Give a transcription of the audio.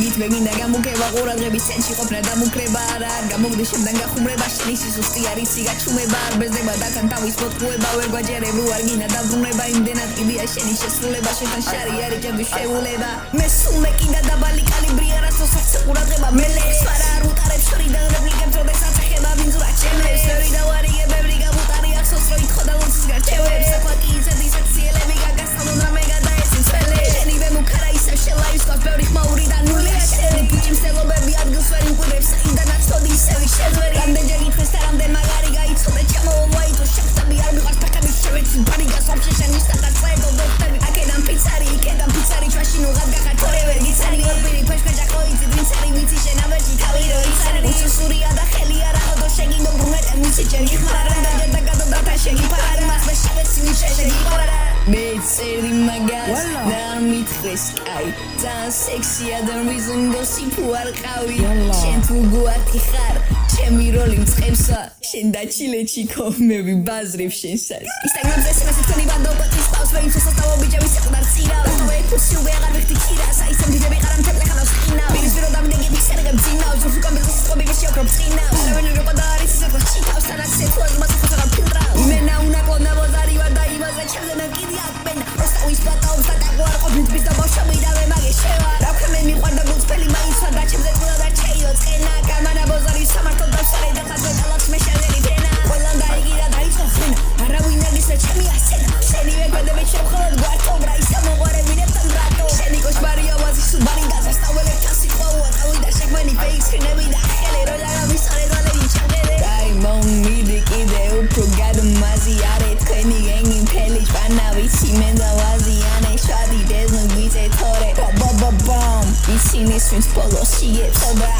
გითმე გინდა გამოგება ყურადღების ცენტრში ყოფნა დამუკრება არა არ გამოგდი შემდან გახუმრება შენი სიზუსტი არის სიგაჩუმება არ ბეზდება დაკან თავის მოტყუება ვერ გვაჯერებ რო არ გინდა დაბრუნება იმდენად კიდია შენი შესრულება შენთან შარი არის ჯერჯერ შეულება მე სულ მე კიდე დაბალი კალიბრი არასდროს არც ყურადღება მელეს არა არ უტარებს შორიდან რეპლიკებს როდესაც ეხება ვინძურა ჩემებს ვერი დავარიგებები გამუტარი ახსოვს რო ითხოვდა ლოცვის გარჩევებს ახლა კი იცოდი საქციელები გაგასწავლონ რა მე გადაეცეს ველი შენივე მუქარა ისევ შელაის ყავს ბევრი ხმაური და ნულია შენი ფუჭიმ სტელობები ადგილს ვერ იმკვირებს საიდანაც თოდი ისევი შეძვერი რამდენჯერ ითხრეს და რამდენ მაგარი გაიცოდე ჩამოვვა იტო შეხსები არ მიყვარს ფეხების შევეცი ბარიგას ვაფშე შენ მისტაკაც წაედო დოქტები აქედან პიცარი იქედან პიცარი ჩვაში ნუღად გახარ თორე ვერ გიცარი ორბირი ფეშკაჯა ყოიცი ვინცარი ვიცი შენ ამერში თავი რო იცარი უცუსურია და ხელი არა ხოდო შეგინდო ბრუნეტე მუსი ჯერ გიხმარა რამდენჯერ დაგადო და შეგიფარა იმას მე შევეცი ვიშე შეგიფარა მე წერი მაგას და მითხრეს კაი ძალიან სექსია და reason გოსიპუ არ ყავი შენ თუ გუარტი ხარ ჩემი როლი მწყებსა შენ დაჩილეჩი კომები ბაზრებ შენსას ინსტაგრამზე SMS-ი თქვენი ბანდო კოტის პავს მე იმსოს ასტავო ბიჭები საყდარ ცირა ვე ფუსი უბე აღარ ვიხდი ქირას აიცემ დიდები ყარამ თეთლე ხანავს ხინა პირისპირო დამდეგები სერგებ ძინავს ჯორს უკან ბეზოს სკობი ვეში ოქრობ წინა არავინ რო ყოდა არის ისე ჩიტავს თანაც სეთუას მასახოს აღარ ფილტრავს იმენა უნაკონა ბოზარი ვარ და იმაზე ჩემზე ნაკიდი აკმენ როსტავის პლატაობს და ტაგო არ ყოფნით bis და ბავშვები და მე მაგე შევა რა ქვე მე მიყვარდა გულწრფელი მაიცვა და ჩემზე ყველა და ჩეიო წენა გამანა ბოზარი სამართო დავსარე და ხაზზე დალაც მე შეველი თენა ყველამ დაიგირა დაიწყო ხენა არავინ არ ისე ჩემი ასენა შენივე კვედები შევხოლოდ გვართო ბრა ისა მოყვარებინებთან რატო შენი კოშმარია ვაზი სუბარი და სასტაველებთან სიყვარულა წავიდა შეგვენი ფეიქ სკრინები და ხელი რო ლაღავისარე დვალები ჩამღერე დაიმონ მიდი კიდე უფრო გადმაზი არე თქვენი გენგი მთელი ჭვანა ვიცი მე და ვაზიანე შვადი დეზნო გვიწე თორე ბამ ისინი სვინს პოლოსიებს და